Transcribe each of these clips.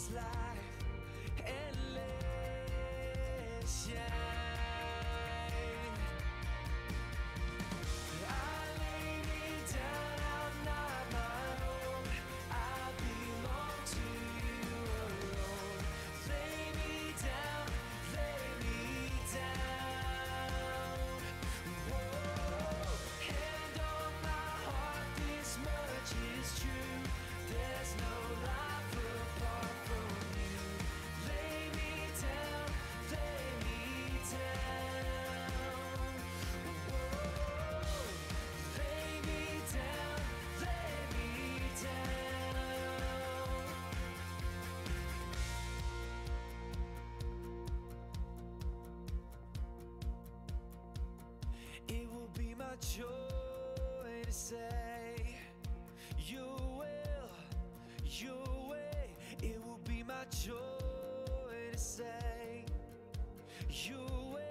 this life and let shine. I lay me down, I'm not my own. I belong to you alone. Lay me down, lay me down. Whoa, hand on my heart, this much is true. There's no life apart from you. Lay me down, lay me down. Whoa, lay me down, lay me down. It will be my joy to say your way. It will be my joy to say your way.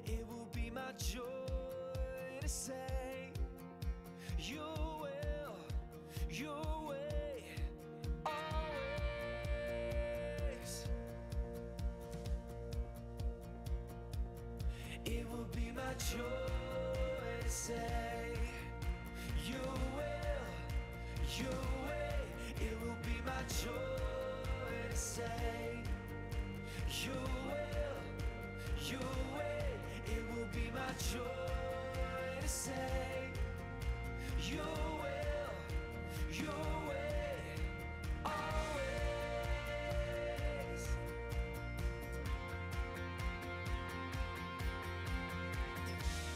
It will be my joy to say your way, always. It will be my joy to say your way. It will be my joy to say your way. It will be my joy to say your way, always.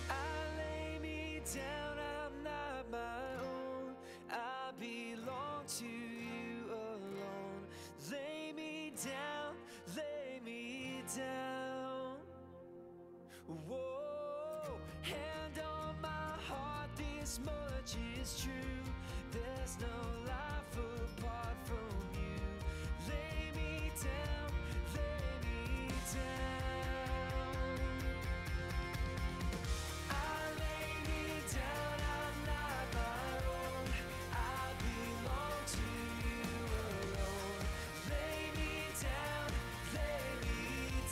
I lay me down, I'm not my own. I belong to you alone. Lay me down, lay me down. Whoa, hand on my heart, this much is true. There's no life apart from you. Lay me down, lay me down. I lay me down, I'm not my own. I belong to you alone. Lay me down, lay me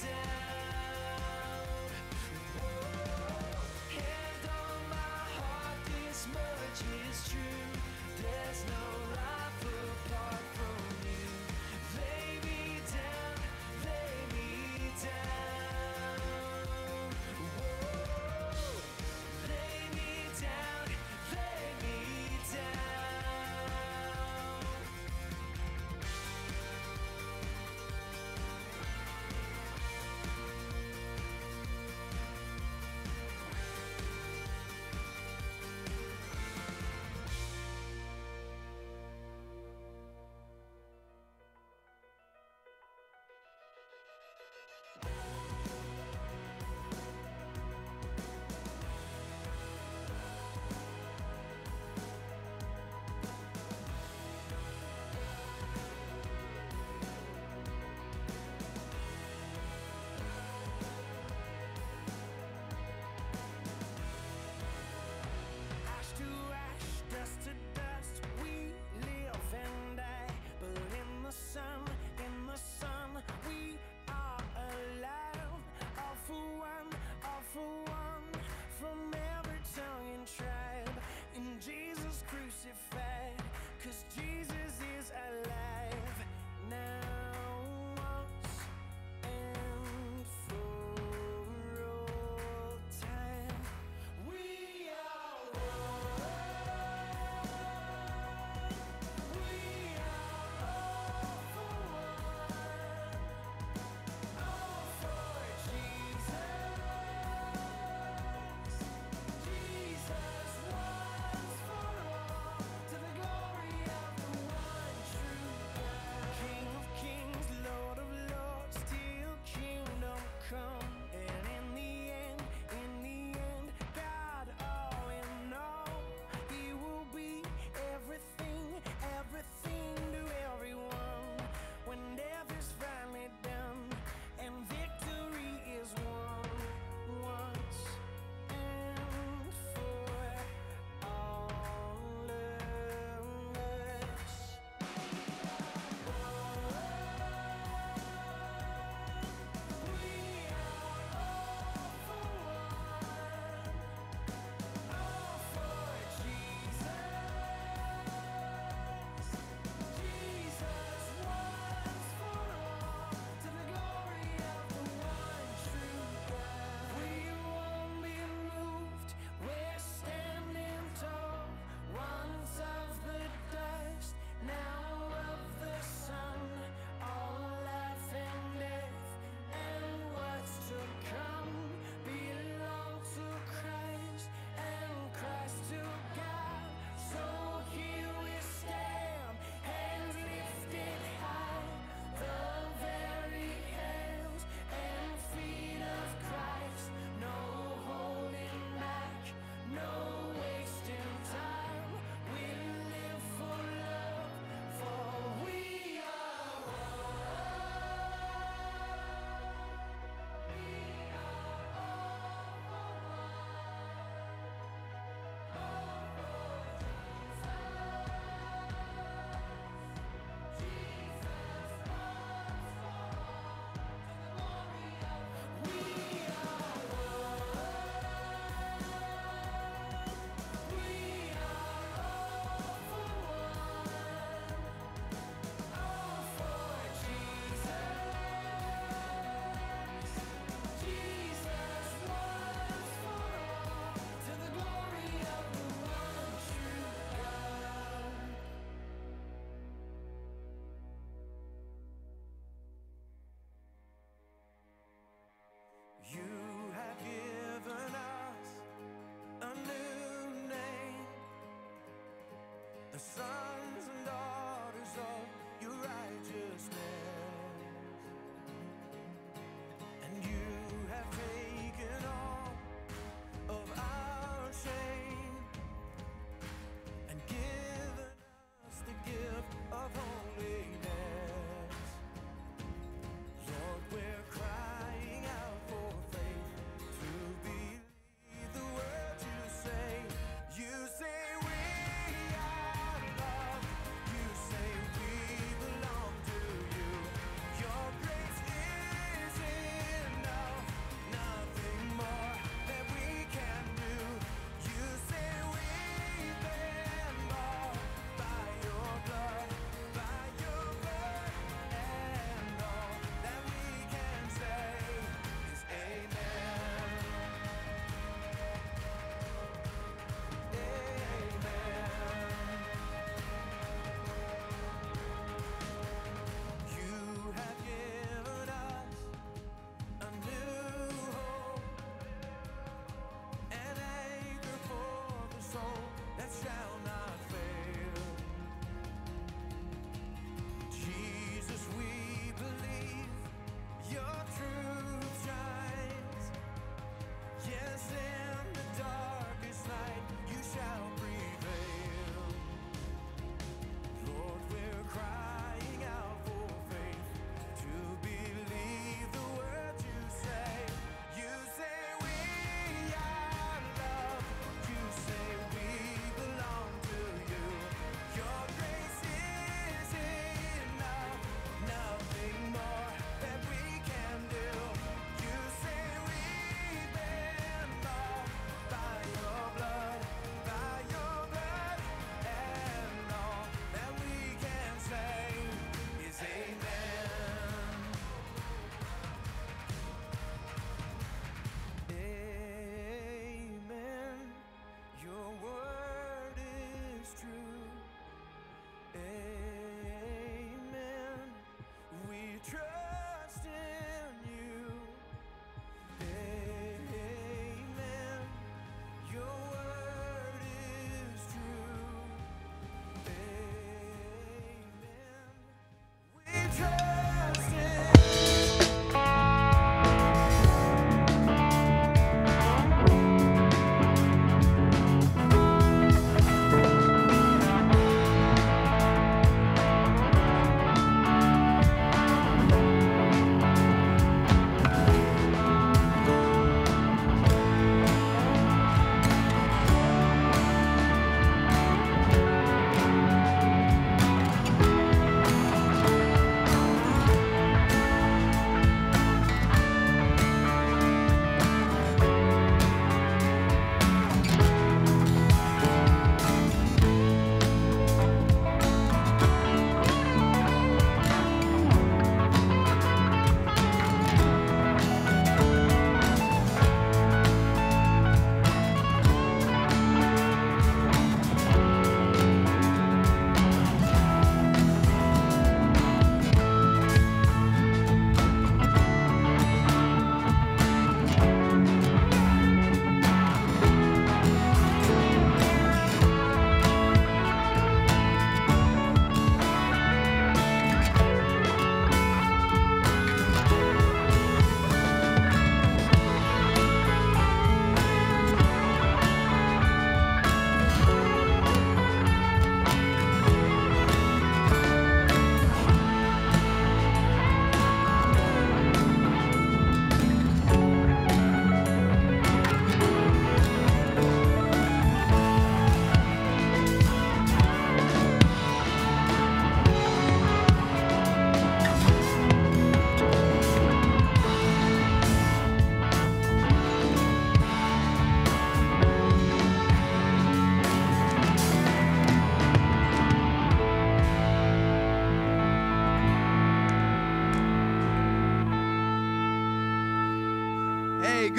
down. Whoa, hand on my heart, this much is true. There's no life apart from you. Lay me down, lay me down.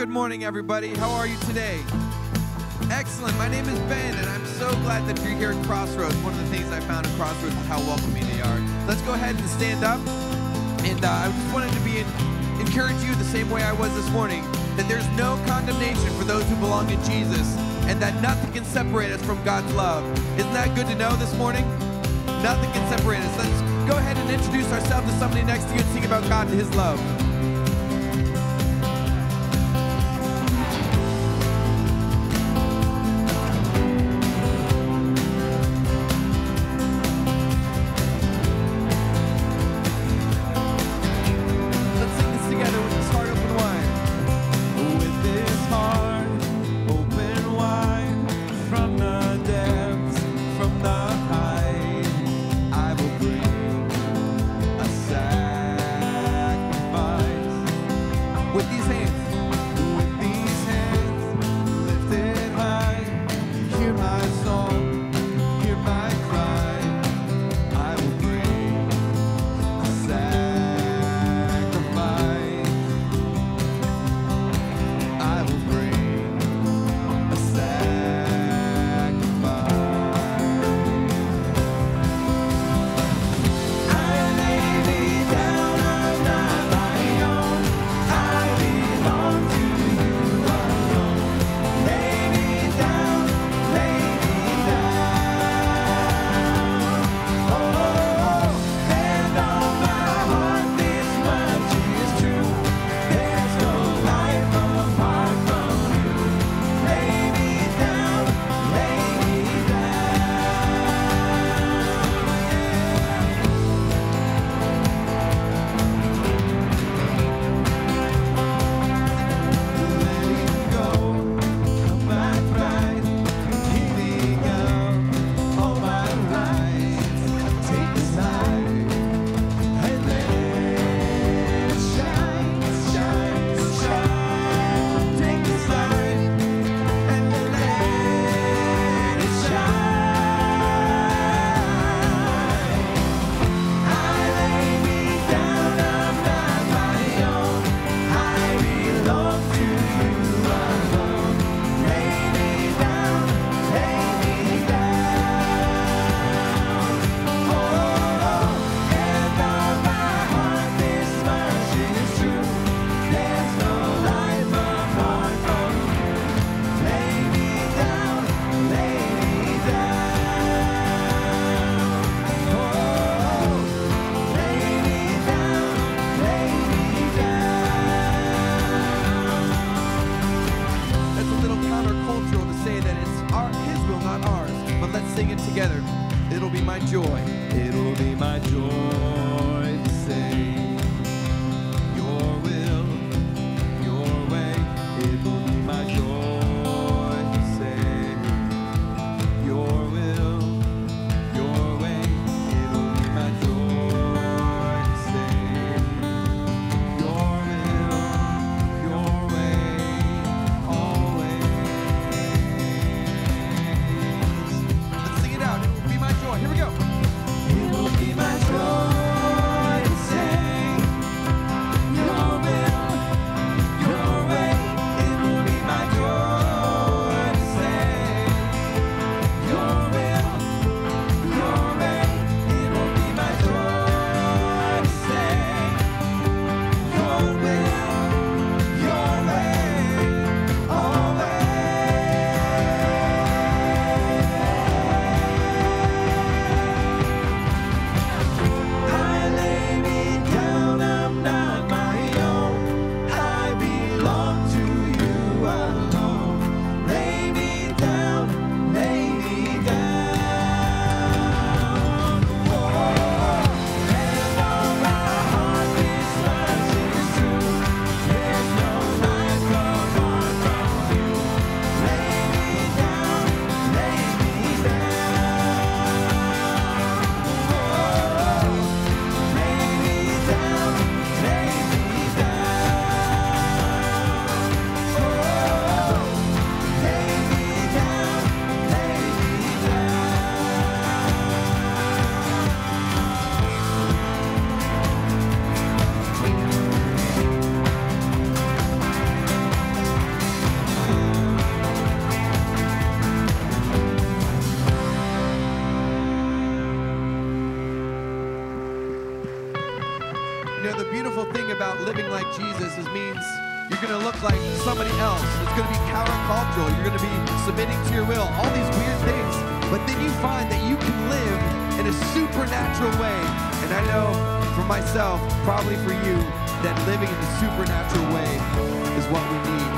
good morning, everybody. How are you today? Excellent. My name is Ben, and I'm so glad that you're here at Crossroads. One of the things I found at Crossroads is how welcoming they are. Let's go ahead and stand up. And I just wanted to encourage you the same way I was this morning, that there's no condemnation for those who belong in Jesus, and that nothing can separate us from God's love. Isn't that good to know this morning? Nothing can separate us. Let's go ahead and introduce ourselves to somebody next to you and sing about God and His love. Here we go. It will be my joy. about living like Jesus means you're going to look like somebody else. It's going to be countercultural. You're going to be submitting to your will, all these weird things. But then you find that you can live in a supernatural way. And I know for myself, probably for you, that living in a supernatural way is what we need.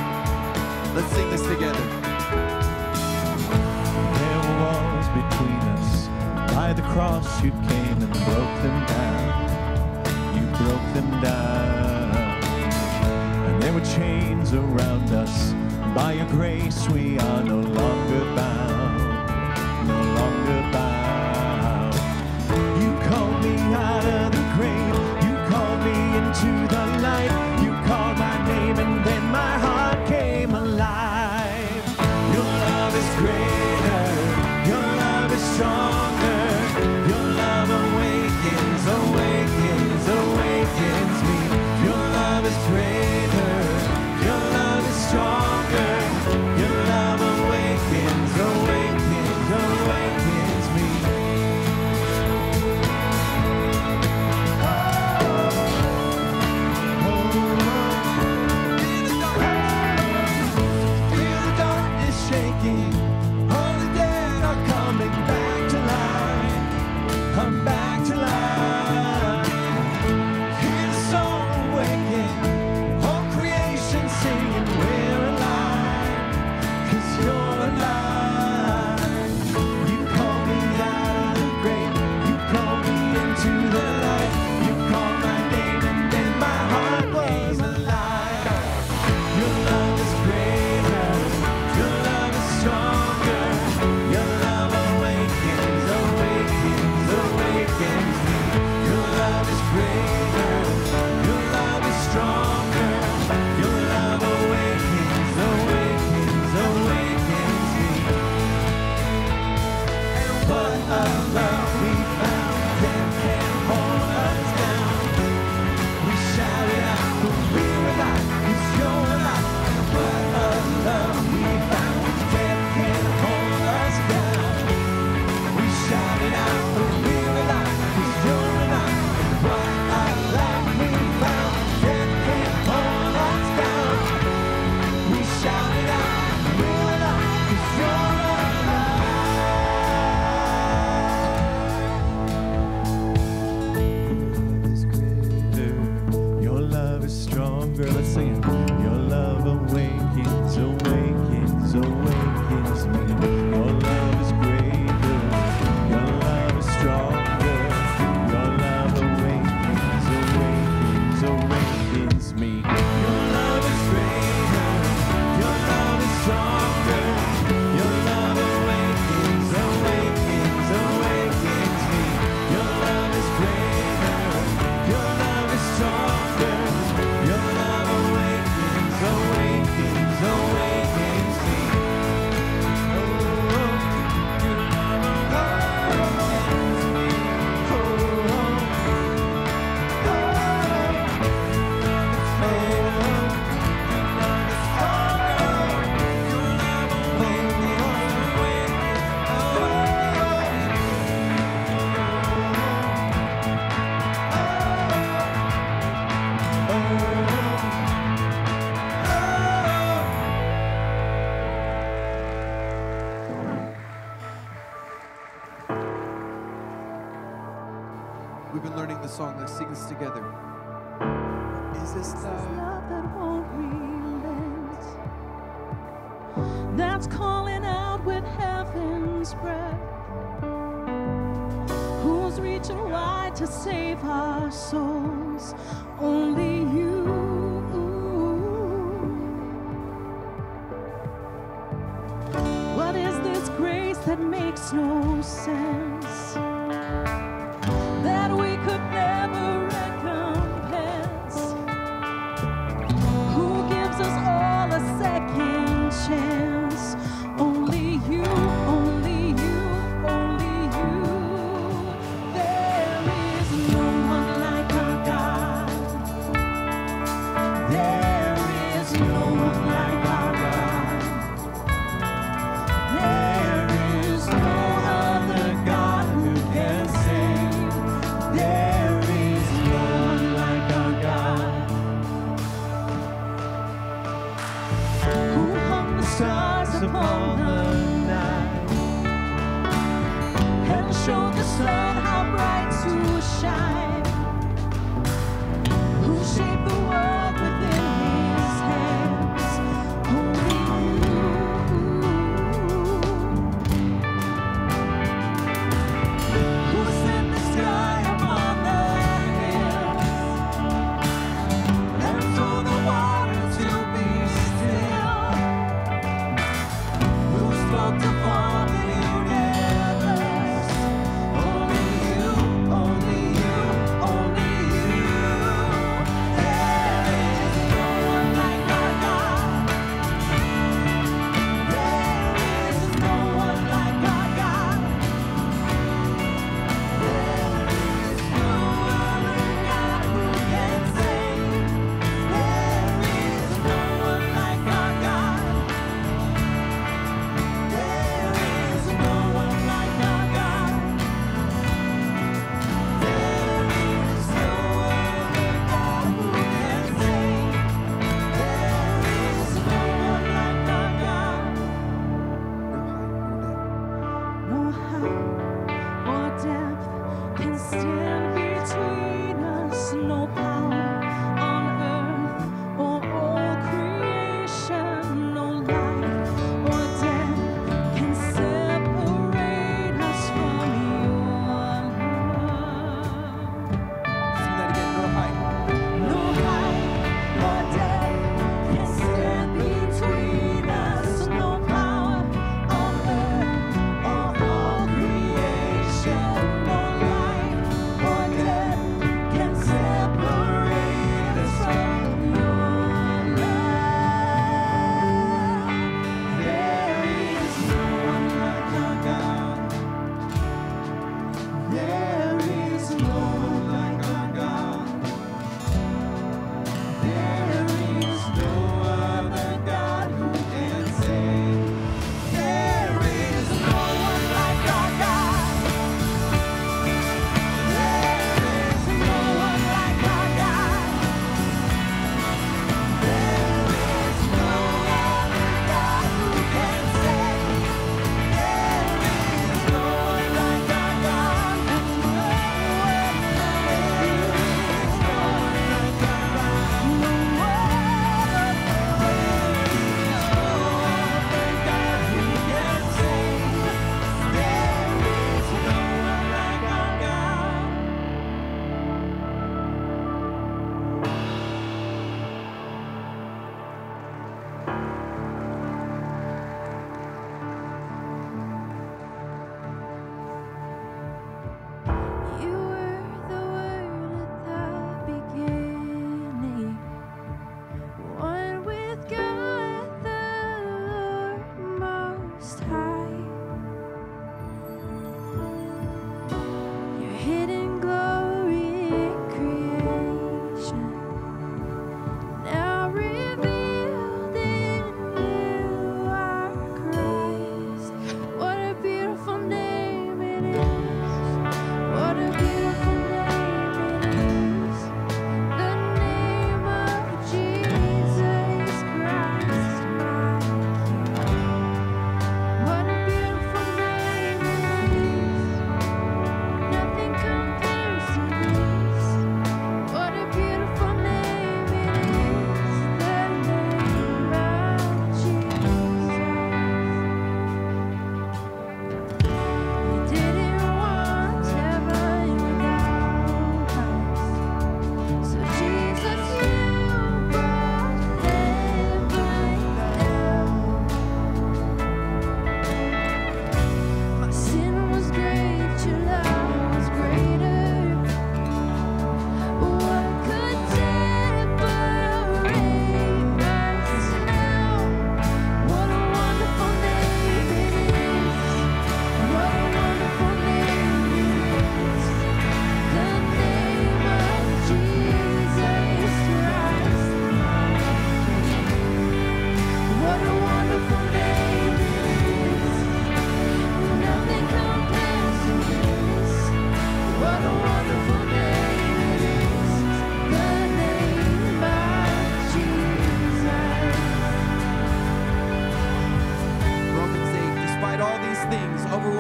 Let's sing this together. There were walls between us. By the cross you came and broke them down. You broke them down. And there were chains around us. By your grace we are no longer bound. No longer bound. You called me out of the grave. You called me into the light. You called my name and then my heart came alive. Your love is greater. Your love is stronger. Your love awakens, awakens, awakens me. Your love is greater. Your love is stronger. Your love awakens, awakens, awakens me. Feel the darkness shaking. All the dead are coming back to life. I'm back to life. Hear the song awaken. All creation singing, we're alive. 'Cause you're alive. You call me out of the grave. You call me into the light. You called my name and then my heart was alive. Your love is greater. Your love is stronger. Your love awakens, awakens, awakens me. Your love is greater. Your love is stronger. Your love awakens, awakens, awakens me. And what a love we found. Death can't hold us down. We shout it out when we were alive. 'Cause you're alive. And what a love we found. Death can't hold us down. We shout it out when we were alive. 'Cause you're alive. And what a love we found. Death can't hold us down. We shout it out when we were alive. 'Cause you're alive. Your love is stronger. Let's sing it. Your love awakens, awakens, awakens me. Your love is greater. Your love is stronger. Your love awakens, awakens, awakens me. Your love is greater. Your love is stronger. Your love awakens, awakens, awakens me. Your love is greater. Your love is stronger. Your love awakens, awakens, awakens me. Oh, your love awakens me. Oh, We've been learning the song. Let's sing this together. Is this love? Love that won't relent, that's calling out with heaven's breath, who's reaching wide to save our souls. Only you. What is this grace that makes no sense, that we could never recompense? Who gives us all a second chance? Only you, only you, only you. There is no one like our God. There is no one like our God. There is no other God stars upon the night, and show the sun how bright to shine, who shaped the world within his hands. Only you. Who set the sky upon the hills, and told the water to be still, who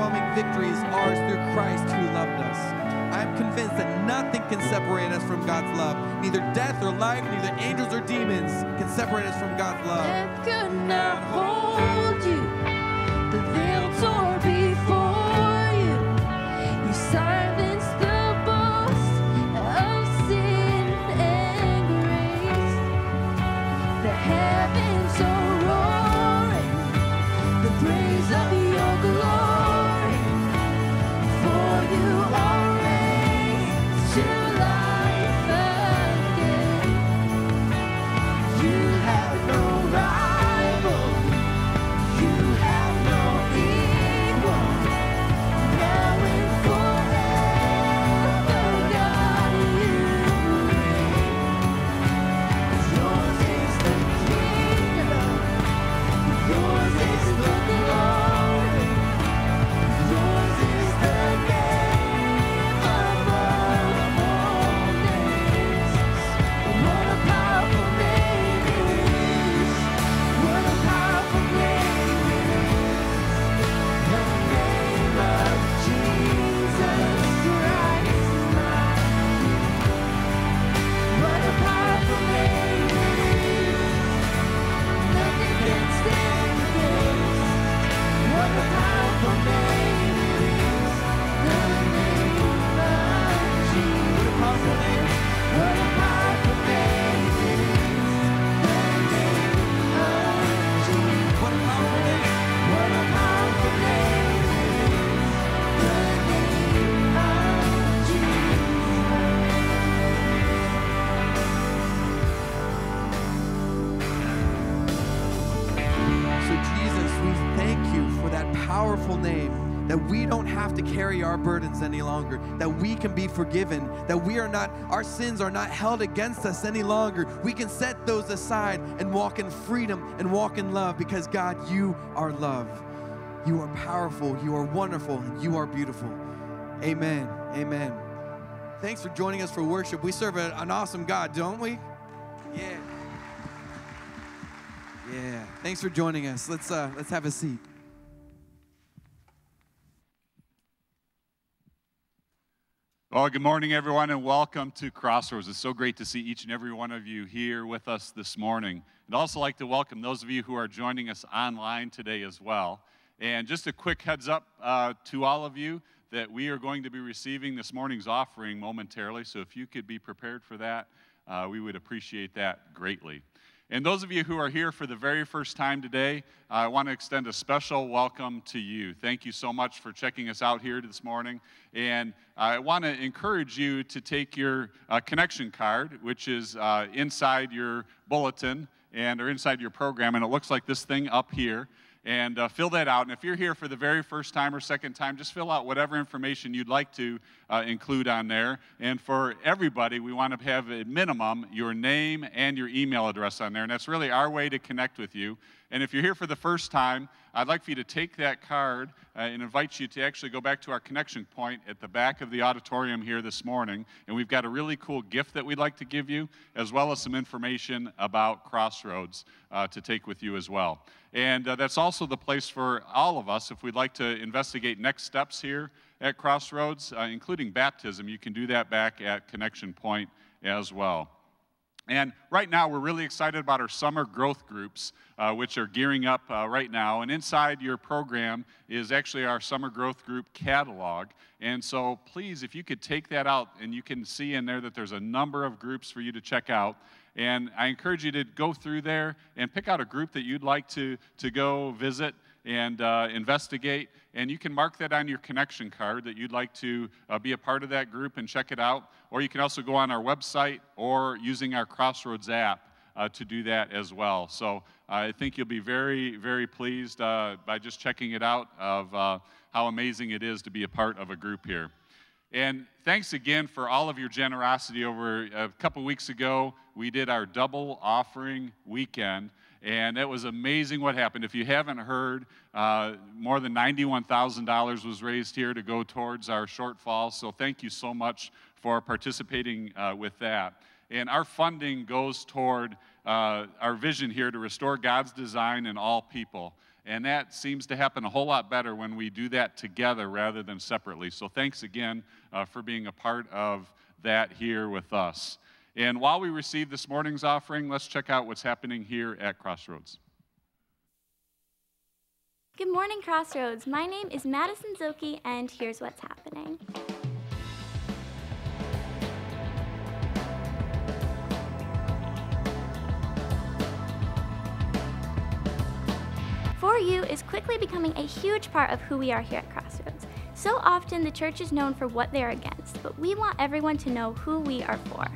overwhelming victory is ours through Christ who loved us. I am convinced that nothing can separate us from God's love. Neither death or life, neither angels or demons can separate us from God's love. Death could not hold you. The veil tore before you. You silenced the boast of sin and grace. The heavens are roaring, the praise of your glory. For you are raised to life again. You have no rival. You have no equal. Now and forever, God, you reign. Yours is the kingdom. Yours is the glory. Yours is the name above all names. What a powerful name it is. What a powerful name it is. The name of Jesus Christ, my King. What a powerful name it is. Nothing can stand against. What a powerful name it is. The name of Jesus. What a powerful name. What a powerful name it is. The name of Jesus. What a powerful name. What a powerful name it is. The name of So Jesus, we thank you for that powerful name, that we don't have to carry our burdens any longer, that we can be forgiven, that our sins are not held against us any longer. We can set those aside and walk in freedom and walk in love because God, you are love. You are powerful, you are wonderful, and you are beautiful. Amen. Amen. Thanks for joining us for worship. We serve an awesome God, don't we? Yeah. Yeah. Thanks for joining us. Let's have a seat. Well, good morning, everyone, and welcome to Crossroads. It's so great to see each and every one of you here with us this morning. I'd also like to welcome those of you who are joining us online today as well. And just a quick heads up to all of you that we are going to be receiving this morning's offering momentarily. So if you could be prepared for that, we would appreciate that greatly. And those of you who are here for the very first time today, I want to extend a special welcome to you. Thank you so much for checking us out here this morning. And I want to encourage you to take your connection card, which is inside your bulletin or inside your program. And it looks like this thing up here. And fill that out. And if you're here for the very first time or second time, just fill out whatever information you'd like to include on there. And for everybody, we want to have at minimum your name and your email address on there. And that's really our way to connect with you. And if you're here for the first time, I'd like for you to take that card and invite you to actually go back to our connection point at the back of the auditorium here this morning. And we've got a really cool gift that we'd like to give you, as well as some information about Crossroads to take with you as well. And that's also the place for all of us, if we'd like to investigate next steps here at Crossroads, including baptism. You can do that back at Connection Point as well. And right now, we're really excited about our summer growth groups, which are gearing up right now. And inside your program is actually our summer growth group catalog. And so please, if you could take that out, and you can see in there that there's a number of groups for you to check out. And I encourage you to go through there and pick out a group that you'd like to go visit and investigate. And you can mark that on your connection card that you'd like to be a part of that group and check it out. Or you can also go on our website or using our Crossroads app to do that as well. So I think you'll be very, very pleased by just checking it out of how amazing it is to be a part of a group here. And thanks again for all of your generosity. Over a couple weeks ago, we did our double offering weekend, and it was amazing what happened. If you haven't heard, more than $91,000 was raised here to go towards our shortfall, so thank you so much for participating with that. And our funding goes toward our vision here to restore God's design in all people. And that seems to happen a whole lot better when we do that together rather than separately. So thanks again for being a part of that here with us. And while we receive this morning's offering, let's check out what's happening here at Crossroads. Good morning, Crossroads. My name is Madison Zilke, and here's what's happening. For You is quickly becoming a huge part of who we are here at Crossroads. So often the church is known for what they're against, but we want everyone to know who we are for.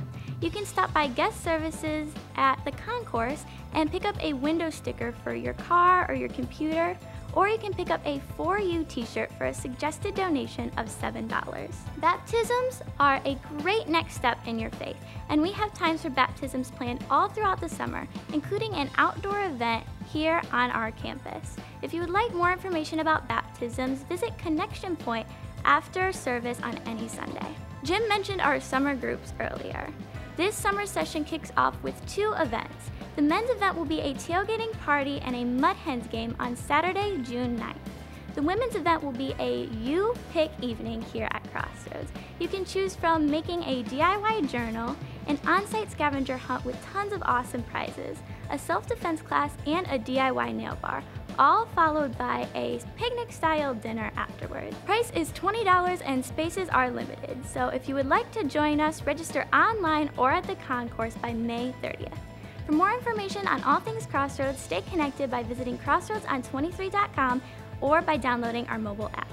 You can stop by guest services at the concourse and pick up a window sticker for your car or your computer, or you can pick up a For You t-shirt for a suggested donation of $7. Baptisms are a great next step in your faith, and we have times for baptisms planned all throughout the summer, including an outdoor event here on our campus. If you would like more information about baptisms, visit Connection Point after service on any Sunday. Jim mentioned our summer groups earlier. This summer session kicks off with 2 events. The men's event will be a tailgating party and a Mud Hens game on Saturday, June 9th. The women's event will be a You Pick evening here at Crossroads. You can choose from making a DIY journal, an on-site scavenger hunt with tons of awesome prizes, a self-defense class, and a DIY nail bar, all followed by a picnic-style dinner afterwards. Price is $20 and spaces are limited, so if you would like to join us, register online or at the concourse by May 30th. For more information on all things Crossroads, stay connected by visiting crossroadson23.com or by downloading our mobile app.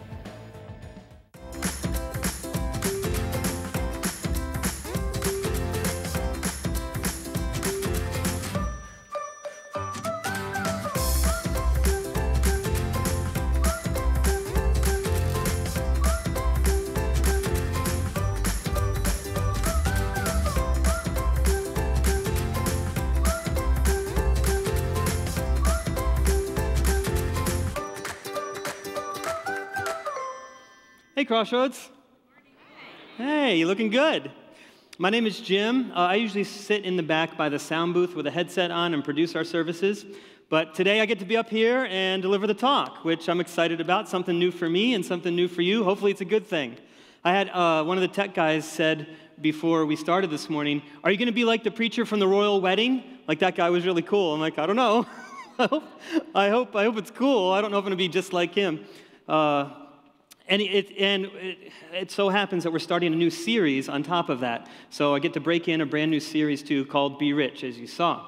Hey, Crossroads. Hey, you looking good. My name is Jim. I usually sit in the back by the sound booth with a headset on and produce our services. But today I get to be up here and deliver the talk, which I'm excited about, something new for me and something new for you. Hopefully it's a good thing. I had one of the tech guys said before we started this morning, are you going to be like the preacher from the royal wedding? Like, that guy was really cool. I'm like, I don't know. I hope it's cool. I don't know if I'm going to be just like him. And it so happens that we're starting a new series on top of that. So I get to break in a brand new series, too, called Be Rich, as you saw.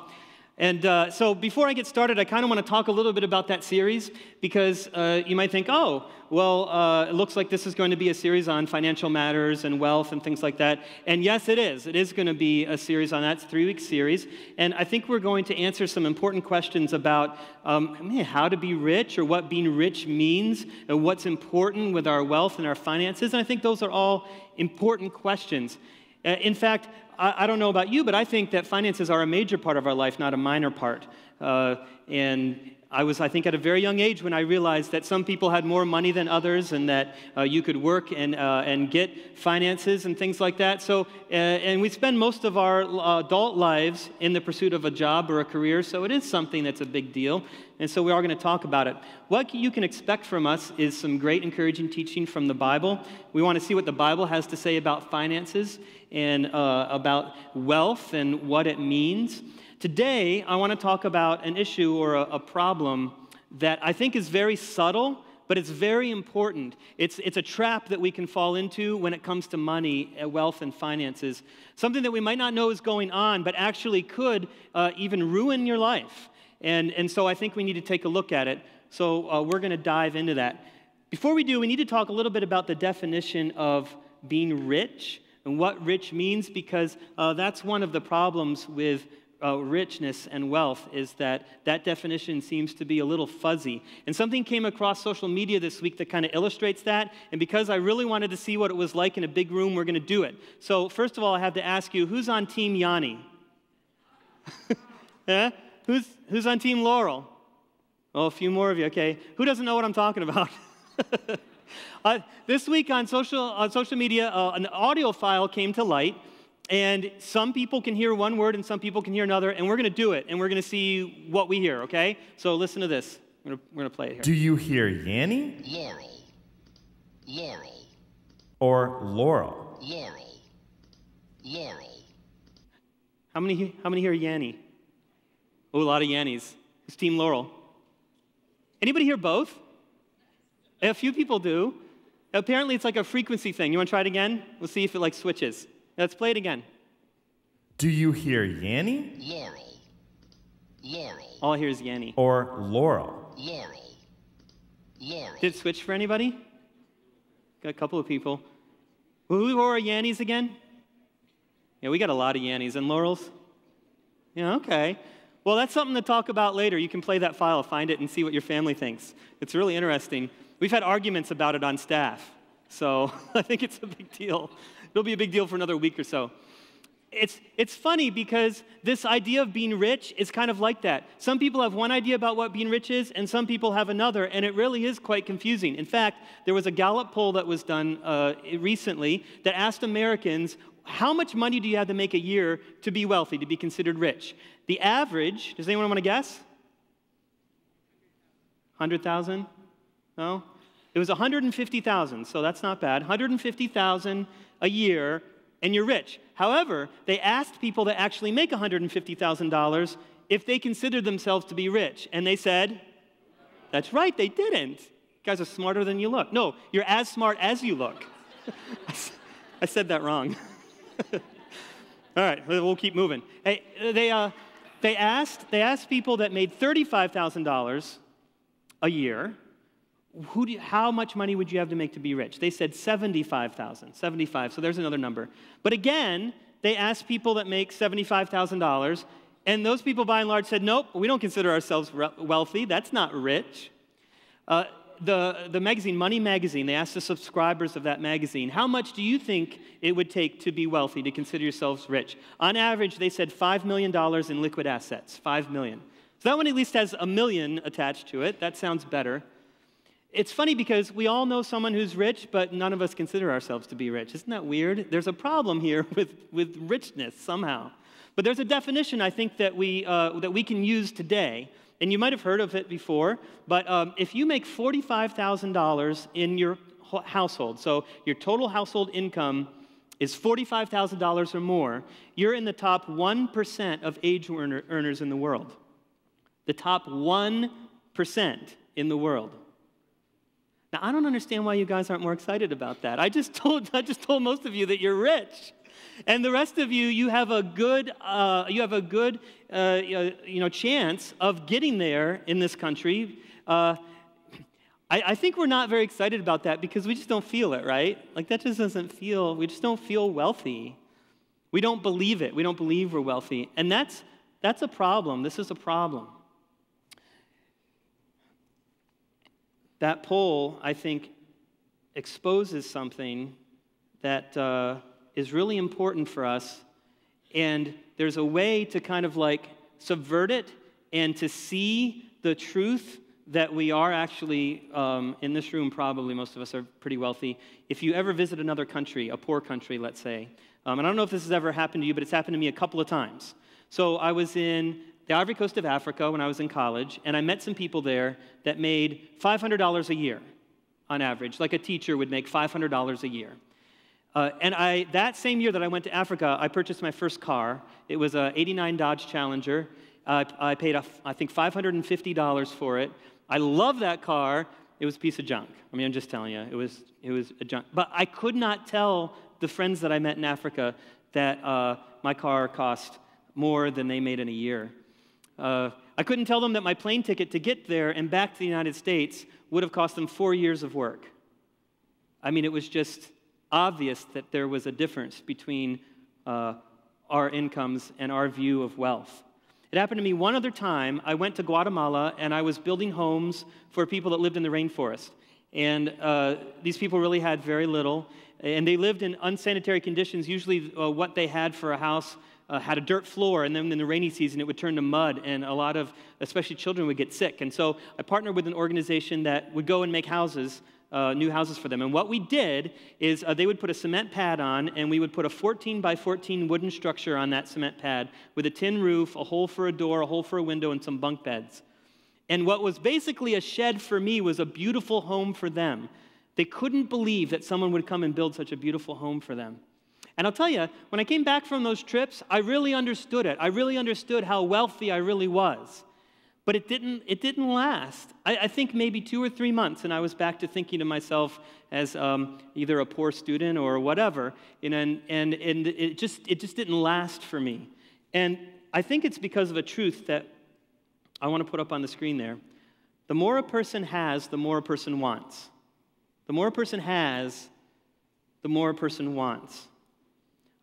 And so before I get started, I kind of want to talk a little bit about that series, because you might think, oh, well, it looks like this is going to be a series on financial matters and wealth and things like that. And yes, it is. It is going to be a series on that. It's a 3-week series. And I think we're going to answer some important questions about how to be rich, or what being rich means, and what's important with our wealth and our finances. And I think those are all important questions. In fact, I don't know about you, but I think that finances are a major part of our life, not a minor part. And I think, at a very young age when I realized that some people had more money than others, and that you could work and get finances and things like that. So, and we spend most of our adult lives in the pursuit of a job or a career, so it is something that's a big deal. And so we are going to talk about it. What you can expect from us is some great encouraging teaching from the Bible. We want to see what the Bible has to say about finances and about wealth and what it means. Today, I want to talk about an issue or a problem that I think is very subtle, but it's very important. It's a trap that we can fall into when it comes to money, wealth, and finances. Something that we might not know is going on, but actually could even ruin your life. And so I think we need to take a look at it. So we're going to dive into that. Before we do, we need to talk a little bit about the definition of being rich and what rich means, because that's one of the problems with richness and wealth, is that definition seems to be a little fuzzy. And something came across social media this week that kind of illustrates that. And because I really wanted to see what it was like in a big room, we're going to do it. So first of all, I have to ask you, who's on Team Yanni? Yeah? Who's on Team Laurel? Oh, a few more of you. Okay. Who doesn't know what I'm talking about? This week on social media, an audio file came to light And some people can hear one word and some people can hear another, and we're going to do it, and we're going to see what we hear, okay? So listen to this. We're going to play it here. Do you hear Yanny? Laurel. Laurel. Or Laurel? Laurel. Laurel. How many hear Yanny? Oh, a lot of Yannies. It's Team Laurel. Anybody hear both? A few people do. Apparently, it's like a frequency thing. You want to try it again? We'll see if it like switches. Let's play it again. Do you hear Yanny? Laurel. Laurel. All I hear is Yanny. Or Laurel? Laurel. Laurel. Did it switch for anybody? Got a couple of people. Who are Yannies again? Yeah, we got a lot of Yannies and Laurels. Yeah, okay. Well, that's something to talk about later. You can play that file, find it, and see what your family thinks. It's really interesting. We've had arguments about it on staff, so I think it's a big deal. It'll be a big deal for another week or so. It's funny because this idea of being rich is kind of like that. Some people have one idea about what being rich is, and some people have another, and it really is quite confusing. In fact, there was a Gallup poll that was done recently that asked Americans, how much money do you have to make a year to be wealthy, to be considered rich? The average, does anyone want to guess? 100,000? No? It was 150,000, so that's not bad. 150,000 a year, and you're rich. However, they asked people that actually make $150,000 if they considered themselves to be rich, and they said, that's right, they didn't. You guys are smarter than you look. No, you're as smart as you look. I said that wrong. All right, we'll keep moving. Hey, they asked people that made $35,000 a year, how much money would you have to make to be rich? They said 75,000, 75, so there's another number. But again, they asked people that make $75,000, and those people by and large said, nope, we don't consider ourselves wealthy, that's not rich. The magazine, Money Magazine, they asked the subscribers of that magazine, how much do you think it would take to be wealthy, to consider yourselves rich? On average, they said $5 million in liquid assets, $5 million. So that one at least has $1 million attached to it. That sounds better. It's funny because we all know someone who's rich, but none of us consider ourselves to be rich. Isn't that weird? There's a problem here with richness somehow. But there's a definition, I think, that we can use today. And you might have heard of it before, but if you make $45,000 in your household, so your total household income is $45,000 or more, you're in the top 1% of age earners in the world. The top 1% in the world. Now, I don't understand why you guys aren't more excited about that. I just told most of you that you're rich. And the rest of you, you have a good chance of getting there in this country. I think we're not very excited about that because we just don't feel it, right? Like that just doesn't feel, we just don't feel wealthy. We don't believe it. We don't believe we're wealthy. And that's a problem. This is a problem. That poll, I think, exposes something that is really important for us, and there's a way to kind of like subvert it and to see the truth that we are actually, in this room probably, most of us are pretty wealthy. If you ever visit another country, a poor country, let's say, and I don't know if this has ever happened to you, but it's happened to me a couple of times. So I was in the Ivory Coast of Africa when I was in college, and I met some people there that made $500 a year on average, like a teacher would make $500 a year. And that same year that I went to Africa, I purchased my first car. It was an '89 Dodge Challenger. I paid, I think, $550 for it. I love that car. It was a piece of junk. I mean, I'm just telling you, it was a junk. But I could not tell the friends that I met in Africa that my car cost more than they made in a year. I couldn't tell them that my plane ticket to get there and back to the United States would have cost them 4 years of work. I mean, it was just obvious that there was a difference between our incomes and our view of wealth. It happened to me one other time. I went to Guatemala, and I was building homes for people that lived in the rainforest. And these people really had very little, and they lived in unsanitary conditions. Usually what they had for a house had a dirt floor, and then in the rainy season it would turn to mud, and a lot of, especially children, would get sick. And so I partnered with an organization that would go and make houses new houses for them. And what we did is they would put a cement pad on, and we would put a 14 by 14 wooden structure on that cement pad with a tin roof, a hole for a door, a hole for a window, and some bunk beds. And what was basically a shed for me was a beautiful home for them. They couldn't believe that someone would come and build such a beautiful home for them. And I'll tell you, when I came back from those trips, I really understood it. I really understood how wealthy I really was. But it didn't last. I think maybe 2 or 3 months, and I was back to thinking of myself as either a poor student or whatever, and it just didn't last for me. And I think it's because of a truth that I want to put up on the screen there. The more a person has, the more a person wants. The more a person has, the more a person wants.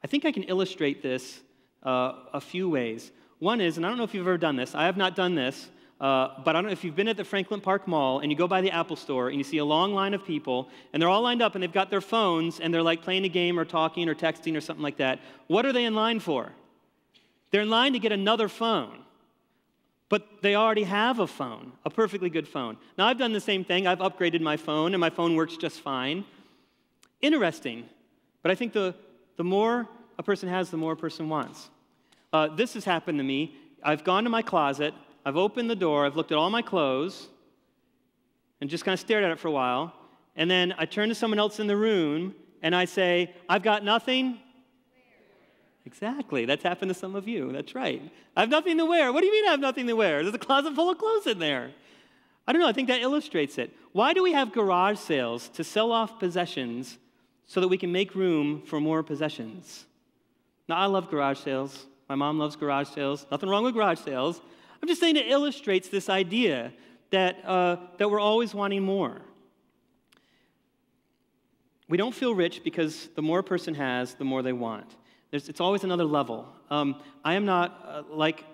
I think I can illustrate this a few ways. One is, and I don't know if you've ever done this, I have not done this, but I don't know if you've been at the Franklin Park Mall and you go by the Apple Store and you see a long line of people and they're all lined up and they've got their phones and they're like playing a game or talking or texting or something like that. What are they in line for? They're in line to get another phone. But they already have a phone, a perfectly good phone. Now, I've done the same thing. I've upgraded my phone, and my phone works just fine. Interesting. But I think the more a person has, the more a person wants. This has happened to me. I've gone to my closet. I've opened the door. I've looked at all my clothes and just kind of stared at it for a while. And then I turn to someone else in the room, and I say, I've got nothing. Exactly. That's happened to some of you. That's right. I have nothing to wear. What do you mean I have nothing to wear? There's a closet full of clothes in there. I don't know. I think that illustrates it. Why do we have garage sales to sell off possessions so that we can make room for more possessions? Now, I love garage sales. My mom loves garage sales. Nothing wrong with garage sales. I'm just saying it illustrates this idea that we're always wanting more. We don't feel rich because the more a person has, the more they want. It's always another level. I am not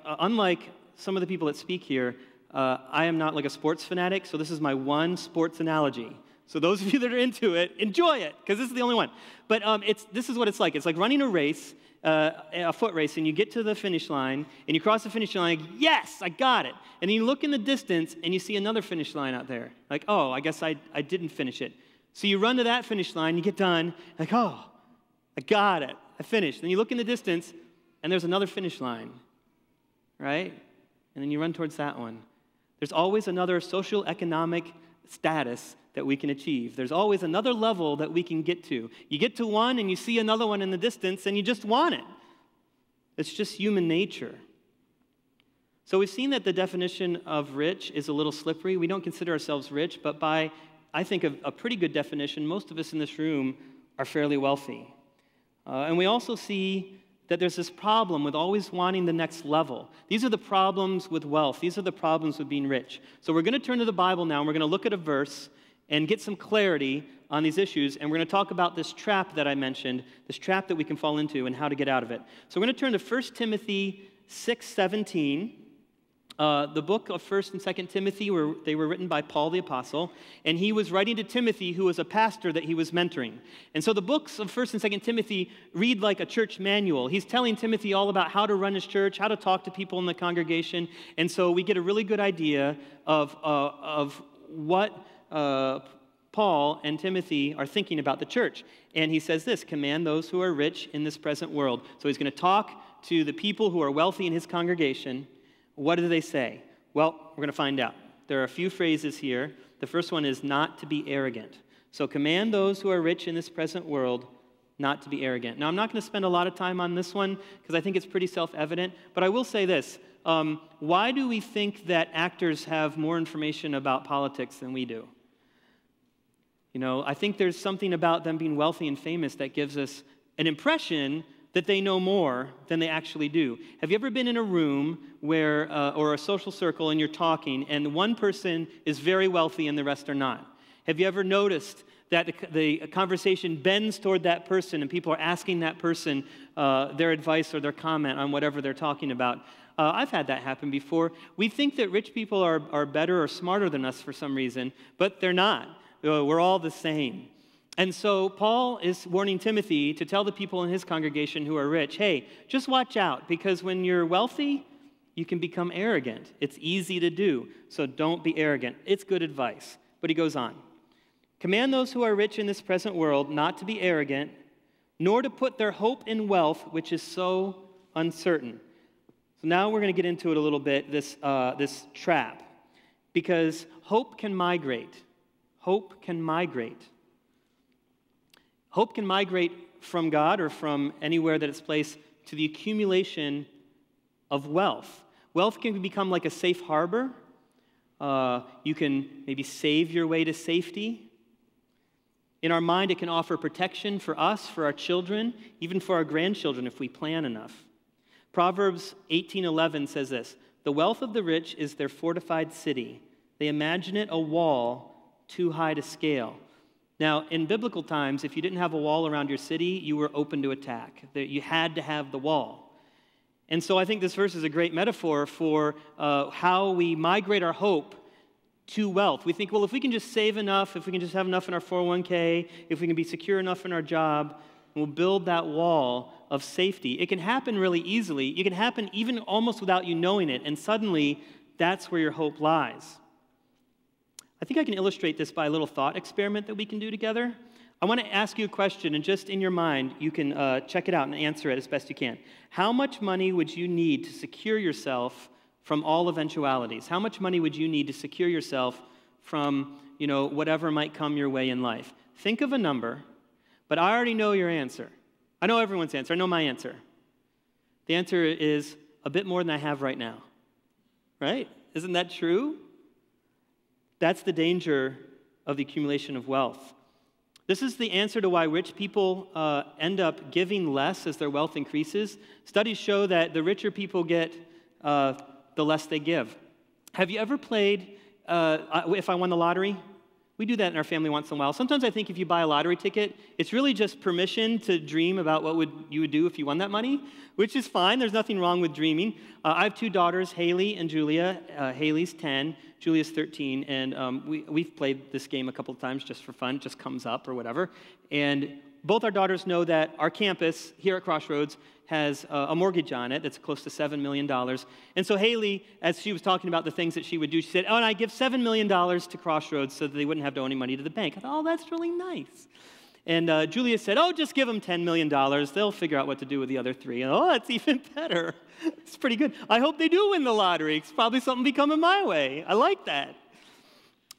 unlike some of the people that speak here, I am not like a sports fanatic, so this is my one sports analogy. So those of you that are into it, enjoy it, because this is the only one. But this is what it's like. It's like running a race, a foot race, and you get to the finish line, and you cross the finish line, like, yes, I got it. And then you look in the distance, and you see another finish line out there. Like, oh, I guess I didn't finish it. So you run to that finish line, you get done, like, oh, I got it. I finished. Then you look in the distance, and there's another finish line, right? And then you run towards that one. There's always another social economic status that we can achieve. There's always another level that we can get to. You get to one, and you see another one in the distance, and you just want it. It's just human nature. So we've seen that the definition of rich is a little slippery. We don't consider ourselves rich, but by, I think, a pretty good definition, most of us in this room are fairly wealthy. And we also see that there's this problem with always wanting the next level. These are the problems with wealth. These are the problems with being rich. So we're going to turn to the Bible now, and we're going to look at a verse and get some clarity on these issues, and we're going to talk about this trap that I mentioned, this trap that we can fall into and how to get out of it. So we're going to turn to 1 Timothy 6:17. The book of 1 and 2 Timothy, they were written by Paul the Apostle, and he was writing to Timothy, who was a pastor that he was mentoring. And so the books of 1 and 2 Timothy read like a church manual. He's telling Timothy all about how to run his church, how to talk to people in the congregation, and so we get a really good idea of what Paul and Timothy are thinking about the church. And he says this, command those who are rich in this present world. So he's going to talk to the people who are wealthy in his congregation. What do they say? Well, we're going to find out. There are a few phrases here. The first one is not to be arrogant. So command those who are rich in this present world not to be arrogant. Now, I'm not going to spend a lot of time on this one because I think it's pretty self-evident, but I will say this. Why do we think that actors have more information about politics than we do? You know, I think there's something about them being wealthy and famous that gives us an impression that they know more than they actually do. Have you ever been in a room where, or a social circle, and you're talking, and one person is very wealthy and the rest are not? Have you ever noticed that the conversation bends toward that person, and people are asking that person their advice or their comment on whatever they're talking about? I've had that happen before. We think that rich people are better or smarter than us for some reason, but they're not. We're all the same. And so Paul is warning Timothy to tell the people in his congregation who are rich, hey, just watch out, because when you're wealthy, you can become arrogant. It's easy to do, so don't be arrogant. It's good advice. But he goes on. Command those who are rich in this present world not to be arrogant, nor to put their hope in wealth, which is so uncertain. So now we're going to get into it a little bit, this trap, because hope can migrate. Hope can migrate. Hope can migrate from God or from anywhere that it's placed to the accumulation of wealth. Wealth can become like a safe harbor. You can maybe save your way to safety. In our mind, it can offer protection for us, for our children, even for our grandchildren if we plan enough. Proverbs 18:11 says this, "The wealth of the rich is their fortified city. They imagine it a wall too high to scale." Now, in biblical times, if you didn't have a wall around your city, you were open to attack. You had to have the wall. And so I think this verse is a great metaphor for how we migrate our hope to wealth. We think, well, if we can just save enough, if we can just have enough in our 401k, if we can be secure enough in our job, we'll build that wall of safety. It can happen really easily. It can happen even almost without you knowing it, and suddenly that's where your hope lies. I think I can illustrate this by a little thought experiment that we can do together. I want to ask you a question, and just in your mind, you can check it out and answer it as best you can. How much money would you need to secure yourself from all eventualities? How much money would you need to secure yourself from, whatever might come your way in life? Think of a number, but I already know your answer. I know everyone's answer. I know my answer. The answer is a bit more than I have right now. Right? Isn't that true? That's the danger of the accumulation of wealth. This is the answer to why rich people end up giving less as their wealth increases. Studies show that the richer people get, the less they give. Have you ever played If I Won the Lottery? We do that in our family once in a while. Sometimes I think if you buy a lottery ticket, it's really just permission to dream about what you would do if you won that money, which is fine. There's nothing wrong with dreaming. I have two daughters, Haley and Julia. Haley's 10, Julia's 13, and we've played this game a couple of times just for fun. It just comes up or whatever. And both our daughters know that our campus here at Crossroads has a mortgage on it that's close to $7 million. And so Haley, as she was talking about the things that she would do, she said, and I give $7 million to Crossroads so that they wouldn't have to owe any money to the bank. I thought, that's really nice. And Julia said, just give them $10 million. They'll figure out what to do with the other 3. And, that's even better. It's pretty good. I hope they do win the lottery. It's probably something be coming my way. I like that.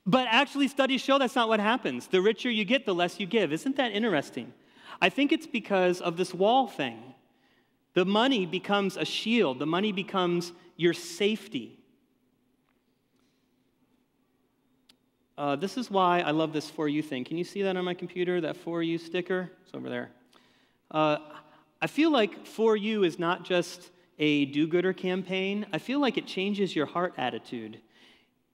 But actually, studies show that's not what happens. The richer you get, the less you give. Isn't that interesting? I think it's because of this wall thing. The money becomes a shield. The money becomes your safety. This is why I love this For You thing. Can you see that on my computer, that For You sticker? It's over there. I feel like For You is not just a do-gooder campaign. I feel like it changes your heart attitude.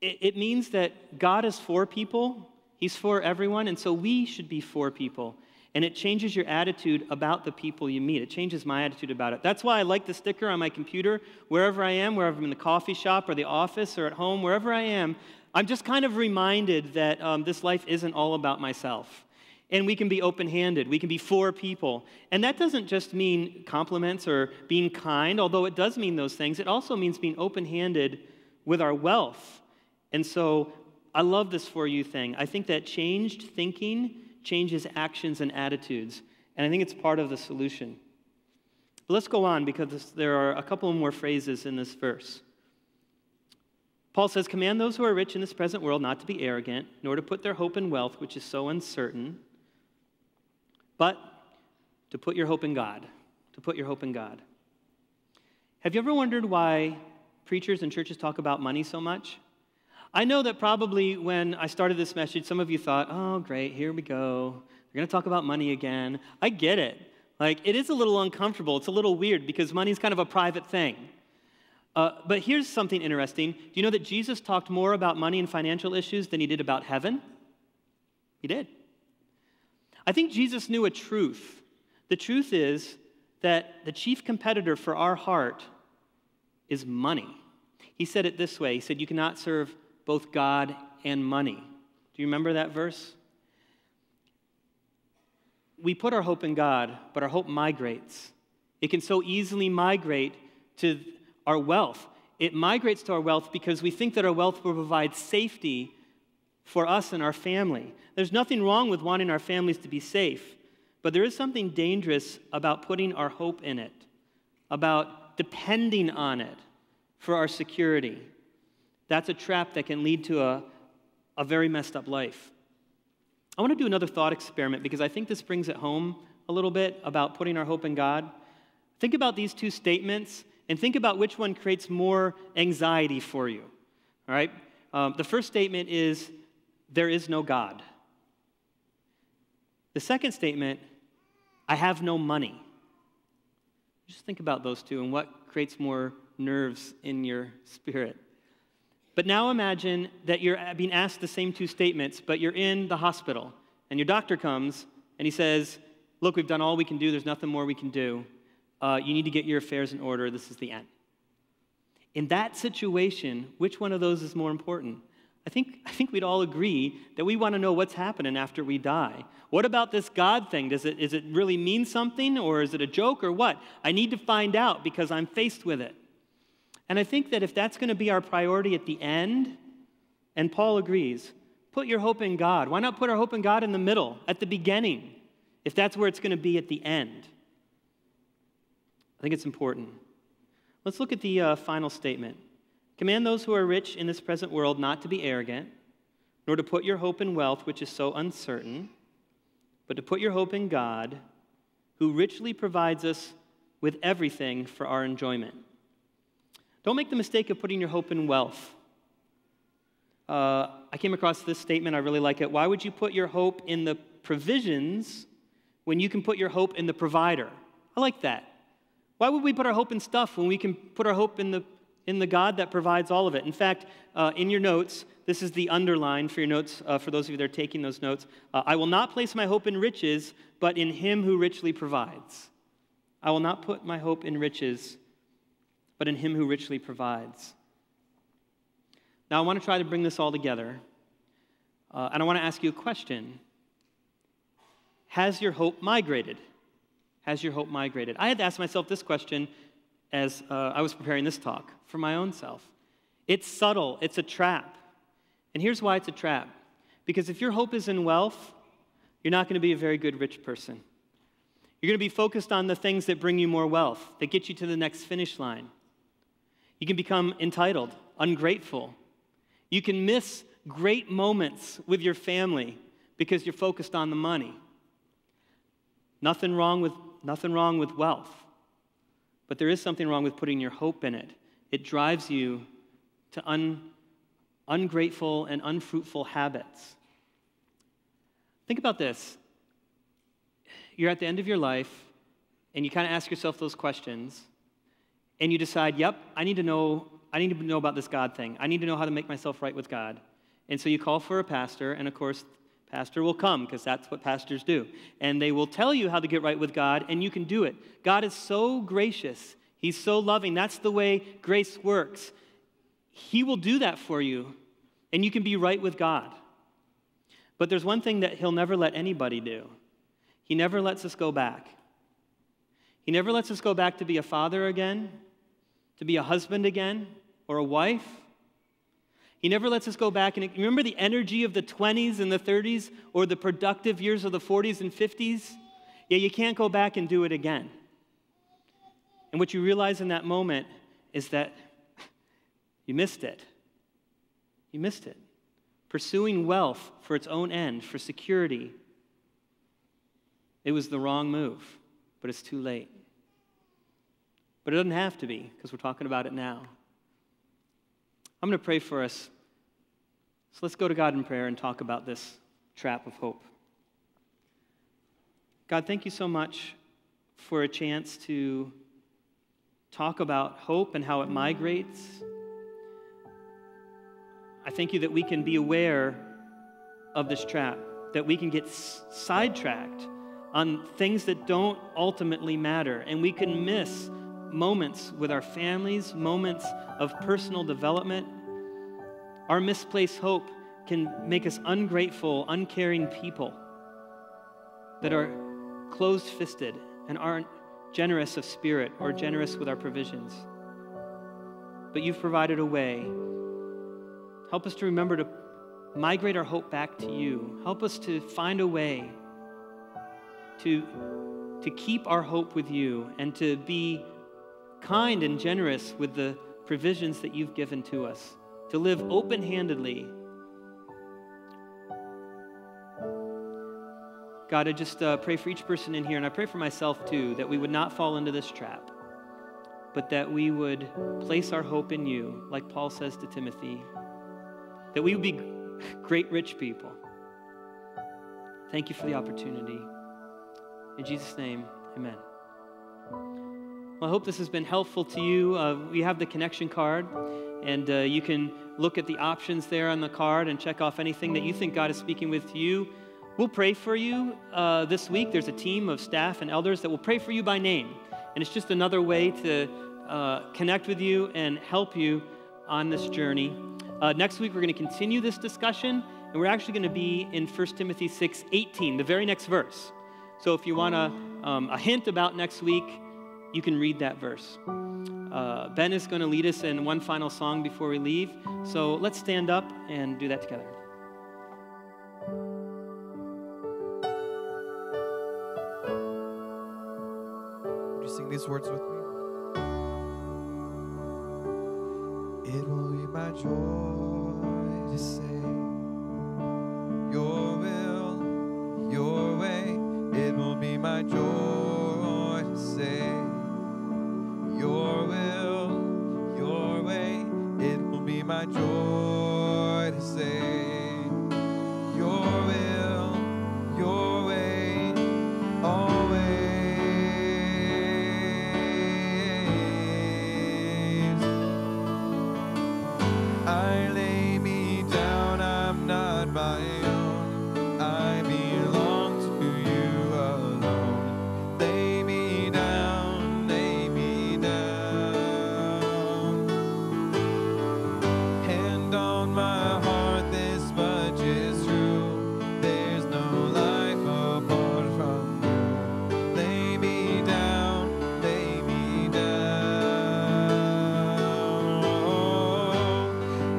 It means that God is for people. He's for everyone, and so we should be for people. And it changes your attitude about the people you meet. It changes my attitude about it. That's why I like the sticker on my computer. Wherever I am, wherever I'm in the coffee shop or the office or at home, wherever I am, I'm just kind of reminded that this life isn't all about myself. And we can be open-handed. We can be for people. And that doesn't just mean compliments or being kind, although it does mean those things. It also means being open-handed with our wealth. And so I love this For You thing. I think that changed thinking changes actions and attitudes. And I think it's part of the solution. But let's go on because there are a couple more phrases in this verse. Paul says, "Command those who are rich in this present world not to be arrogant, nor to put their hope in wealth, which is so uncertain, but to put your hope in God." To put your hope in God. Have you ever wondered why preachers and churches talk about money so much? I know that probably when I started this message, some of you thought, oh, great, here we go. We're going to talk about money again. I get it. It is a little uncomfortable. It's a little weird because money is kind of a private thing. But here's something interesting. Do you know that Jesus talked more about money and financial issues than he did about heaven? He did. I think Jesus knew a truth. The truth is that the chief competitor for our heart is money. He said it this way. He said, you cannot serve both God and money. Do you remember that verse? We put our hope in God, but our hope migrates. It can so easily migrate to our wealth. It migrates to our wealth because we think that our wealth will provide safety for us and our family. There's nothing wrong with wanting our families to be safe, but there is something dangerous about putting our hope in it, about depending on it for our security. That's a trap that can lead to a very messed up life. I want to do another thought experiment because I think this brings it home a little bit about putting our hope in God. Think about these two statements and think about which one creates more anxiety for you. All right? The first statement is, there is no God. The second statement, I have no money. Just think about those two and what creates more nerves in your spirit. But now imagine that you're being asked the same two statements, but you're in the hospital, and your doctor comes, and he says, look, we've done all we can do. There's nothing more we can do. You need to get your affairs in order. This is the end. In that situation, which one of those is more important? I think we'd all agree that we want to know what's happening after we die. What about this God thing? Is it really mean something, or is it a joke, or what? I need to find out because I'm faced with it. And I think that if that's going to be our priority at the end, and Paul agrees, put your hope in God. Why not put our hope in God in the middle, at the beginning, if that's where it's going to be at the end? I think it's important. Let's look at the final statement. Command those who are rich in this present world not to be arrogant, nor to put your hope in wealth, which is so uncertain, but to put your hope in God, who richly provides us with everything for our enjoyment. Don't make the mistake of putting your hope in wealth. I came across this statement. I really like it. Why would you put your hope in the provisions when you can put your hope in the provider? I like that. Why would we put our hope in stuff when we can put our hope in the God that provides all of it? In fact, in your notes, this is the underline for your notes, for those of you that are taking those notes. I will not place my hope in riches, but in him who richly provides. I will not put my hope in riches, but in him who richly provides. Now, I want to try to bring this all together, and I want to ask you a question. Has your hope migrated? Has your hope migrated? I had to ask myself this question as I was preparing this talk for my own self. It's subtle. It's a trap. And here's why it's a trap. Because if your hope is in wealth, you're not going to be a very good rich person. You're going to be focused on the things that bring you more wealth, that get you to the next finish line. You can become entitled, ungrateful. You can miss great moments with your family because you're focused on the money. Nothing wrong with wealth. But there is something wrong with putting your hope in it. It drives you to ungrateful and unfruitful habits. Think about this. You're at the end of your life, and you kind of ask yourself those questions, and you decide, yep, I need to know about this God thing. I need to know how to make myself right with God. And so you call for a pastor, and of course, pastor will come, because that's what pastors do. And they will tell you how to get right with God, and you can do it. God is so gracious. He's so loving. That's the way grace works. He will do that for you, and you can be right with God. But there's one thing that he'll never let anybody do. He never lets us go back. He never lets us go back to be a father again, to be a husband again, or a wife. He never lets us go back. And remember the energy of the 20s and the 30s, or the productive years of the 40s and 50s? Yeah, you can't go back and do it again. And what you realize in that moment is that you missed it. You missed it. Pursuing wealth for its own end, for security, it was the wrong move, but it's too late. But it doesn't have to be, because we're talking about it now. I'm going to pray for us. So let's go to God in prayer and talk about this trap of hope. God, thank you so much for a chance to talk about hope and how it migrates. I thank you that we can be aware of this trap, that we can get sidetracked on things that don't ultimately matter, and we can miss moments with our families, moments of personal development. Our misplaced hope can make us ungrateful, uncaring people that are closed-fisted and aren't generous of spirit or generous with our provisions. But you've provided a way. Help us to remember to migrate our hope back to you. Help us to find a way to keep our hope with you and to be kind and generous with the provisions that you've given to us, to live open-handedly. God, I just pray for each person in here, and I pray for myself too, that we would not fall into this trap, but that we would place our hope in you, like Paul says to Timothy, that we would be great rich people. Thank you for the opportunity. In Jesus' name, amen. Well, I hope this has been helpful to you. We have the connection card, and you can look at the options there on the card and check off anything that you think God is speaking with to you. We'll pray for you this week. There's a team of staff and elders that will pray for you by name, and it's just another way to connect with you and help you on this journey. Next week, we're going to continue this discussion, and we're actually going to be in 1 Timothy 6:18, the very next verse. So if you want a hint about next week, you can read that verse. Ben is going to lead us in one final song before we leave. So let's stand up and do that together. Would you sing these words with me? It will be my joy to say, your will, your way. It will be my joy to say, your will, your way. It will be my joy to say, your will, your way, always. I lay me down, I'm not my own. I belong to you alone. Lay me down, lay me down. Hand on my heart, this much is true. There's no life apart from you. Lay me down, lay me down. Oh,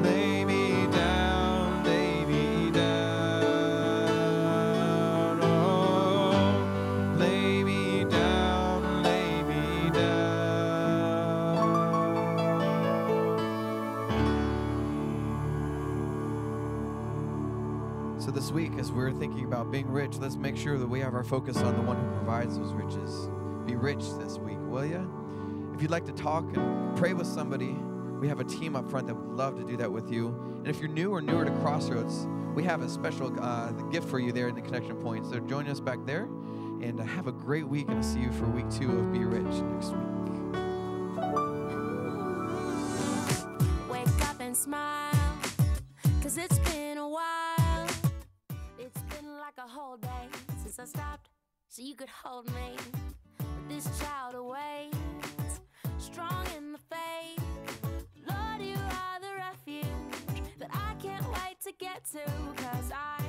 lay me down, lay me down. Oh, lay me down, lay me down. So this week, as we're thinking about being rich, let's make sure that we have our focus on the one who provides those riches. Be rich this week, will you? If you'd like to talk and pray with somebody, we have a team up front that would love to do that with you. And if you're new or newer to Crossroads, we have a special gift for you there in the connection point. So join us back there, and have a great week, and I'll see you for week 2 of Be Rich next week. Wake up and smile, 'cause it's been a while. It's been like a whole day since I stopped so you could hold me. But this child awaits, strong in the faith. Lord, you are the refuge that I can't wait to get to, 'cause I